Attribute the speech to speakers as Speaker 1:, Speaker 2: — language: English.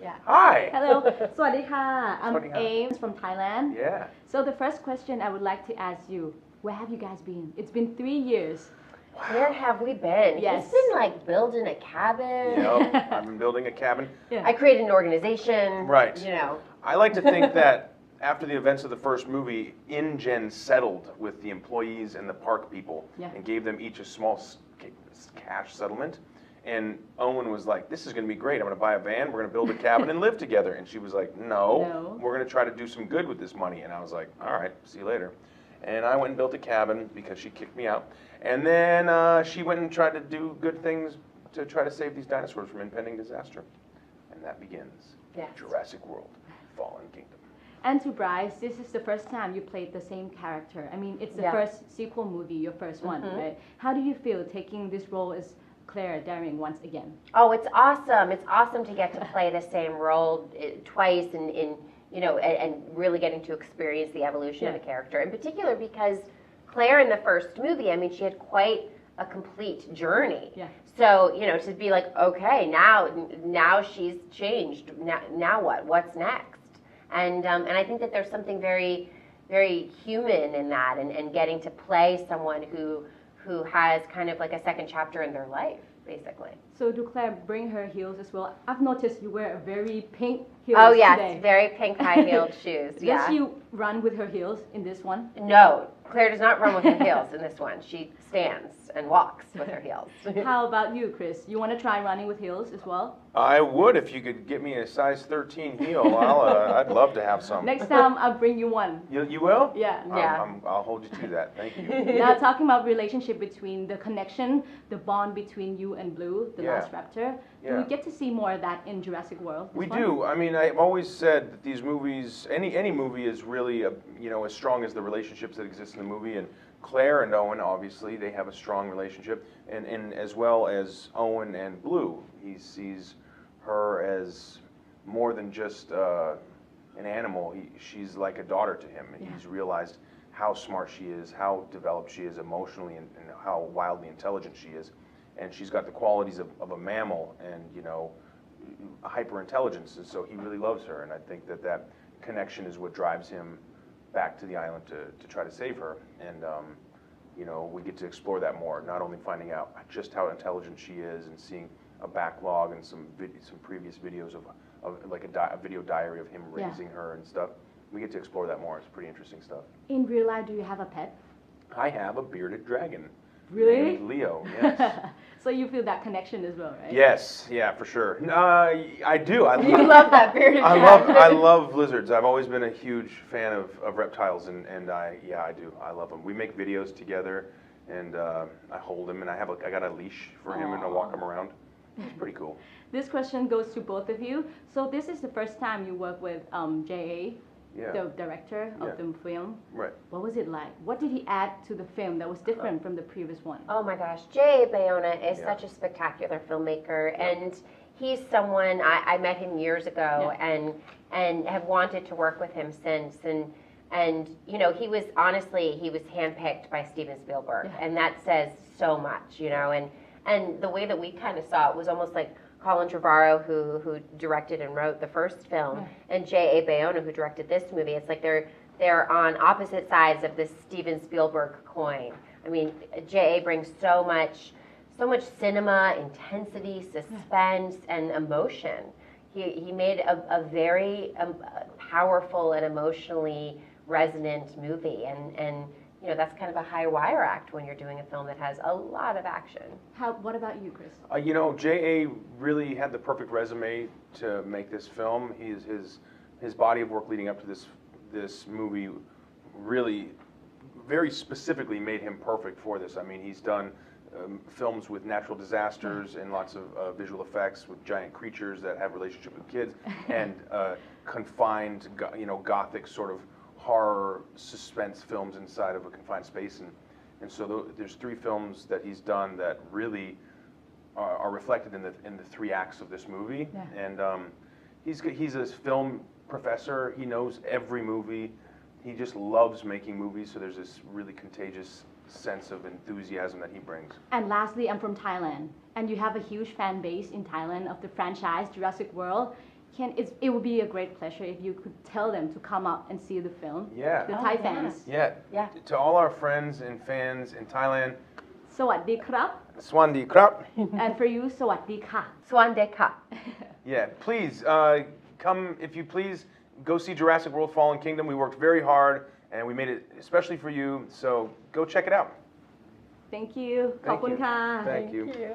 Speaker 1: Yeah.
Speaker 2: Hi.
Speaker 3: Hello. สวัสดีค่ะ I'm
Speaker 2: สวัสดีครับ
Speaker 3: Ames from Thailand.
Speaker 2: Yeah.
Speaker 3: So the first question I would like to ask you, where have you guys been? It's been 3 years.
Speaker 1: Where have we been?
Speaker 3: Yes.
Speaker 1: He's been like building a cabin.
Speaker 2: Yep. I've been building a cabin.
Speaker 3: Yeah.
Speaker 1: I created an organization.
Speaker 2: Right.
Speaker 1: You know.
Speaker 2: I like to think that after the events of the first movie, InGen settled with the employees and the park people and gave them each a small cash settlement. And Owen was like, this is going to be great. I'm going to buy a van. We're going to build a cabin and live together. And she was like, no, we're going to try to do some good with this money. And I was like, all right, see you later. And I went and built a cabin because she kicked me out. And then she went and tried to do good things to try to save these dinosaurs from impending disaster. And that begins Jurassic World, Fallen Kingdom.
Speaker 3: And to Bryce, this is the first time you played the same character. I mean, it's the first sequel movie, your first one, right? How do you feel taking this role as Claire Daring once again?
Speaker 1: Oh, it's awesome. It's awesome to get to play the same role twice and you know, and really getting to experience the evolution of the character. In particular because Claire in the first movie, I mean, she had quite a complete journey.
Speaker 3: Yeah.
Speaker 1: So, you know, to be like, okay, now she's changed. Now what? What's next? And I think that there's something very, very human in that and getting to play someone who has kind of like a second chapter in their life, basically.
Speaker 3: So do Claire bring her heels as well? I've noticed you wear a very pink heels
Speaker 1: Oh yes,
Speaker 3: today.
Speaker 1: very pink high-heeled shoes. Yeah.
Speaker 3: Does she run with her heels in this one?
Speaker 1: No, Claire does not run with her heels in this one. She stands and walks with her heels.
Speaker 3: How about you, Chris? You want to try running with heels as well?
Speaker 2: I would if you could get me a size 13 heel. I'd love to have some.
Speaker 3: Next time, I'll bring you one.
Speaker 2: You will?
Speaker 3: Yeah.
Speaker 2: I'll hold you to that. Thank you.
Speaker 3: Now, talking about relationship between the connection, the bond between you and Blue, the last raptor, do we get to see more of that in Jurassic World?
Speaker 2: We do. I mean, I've always said that these movies, any movie is really, you know, as strong as the relationships that exist in the movie. And Claire and Owen, obviously, they have a strong relationship, and as well as Owen and Blue. He sees her as more than just an animal. She's like a daughter to him, and he's realized how smart she is, how developed she is emotionally, and how wildly intelligent she is. And she's got the qualities of a mammal and, you know, hyper-intelligence, and so he really loves her. And I think that connection is what drives him back to the island to try to save her. And, you know, we get to explore that more, not only finding out just how intelligent she is and seeing a backlog and some previous videos of like a video diary of him raising her and stuff. We get to explore that more. It's pretty interesting stuff.
Speaker 3: In real life, do you have a pet?
Speaker 2: I have a bearded dragon.
Speaker 3: Really?
Speaker 2: Named Leo, yes.
Speaker 3: So you feel that connection as well, right?
Speaker 2: Yes, yeah, for sure. I do.
Speaker 1: You love that bearded dragon.
Speaker 2: I love lizards. I've always been a huge fan of reptiles, and I do. I love them. We make videos together, and I hold him, and I got a leash for him, and I walk him around. It's pretty cool.
Speaker 3: This question goes to both of you. So this is the first time you work with J.A., the director of the film.
Speaker 2: Right.
Speaker 3: What was it like? What did he add to the film that was different from the previous one?
Speaker 1: Oh my gosh, J.A. Bayona is such a spectacular filmmaker, and he's someone I met him years ago and have wanted to work with him since. And you know, he was handpicked by Steven Spielberg, and that says so much, you know. And the way that we kind of saw it was almost like Colin Trevorrow, who directed and wrote the first film, and J.A. Bayona, who directed this movie. It's like they're on opposite sides of this Steven Spielberg coin. I mean, J.A. brings so much cinema, intensity, suspense, and emotion. He made a very powerful and emotionally resonant movie, and you know, that's kind of a high wire act when you're doing a film that has a lot of action.
Speaker 3: What about you, Chris?
Speaker 2: You know, J.A. really had the perfect resume to make this film. His body of work leading up to this movie really very specifically made him perfect for this. I mean, he's done films with natural disasters and lots of visual effects with giant creatures that have relationship with kids, and confined, you know, gothic sort of horror suspense films inside of a confined space, and so there's 3 films that he's done that really are reflected in the 3 acts of this movie. And he's a film professor. He knows every movie. He just loves making movies, so there's this really contagious sense of enthusiasm that he brings.
Speaker 3: And lastly, I'm from Thailand, and you have a huge fan base in Thailand of the franchise Jurassic World. it would be a great pleasure if you could tell them to come up and see the film.
Speaker 2: Yeah.
Speaker 3: The Thai
Speaker 1: yeah.
Speaker 3: fans.
Speaker 2: Yeah. To all our friends and fans in Thailand,
Speaker 3: สวัสดีครับ
Speaker 2: Swandi Krap.
Speaker 3: and for you สวัสดีค่ะ
Speaker 1: Swandeka.
Speaker 2: Yeah, please come if you please go see Jurassic World: Fallen Kingdom. We worked very hard and we made it especially for you. So go check it out.
Speaker 3: Thank you ขอบคุณค่ะ
Speaker 2: Thank you.
Speaker 1: you.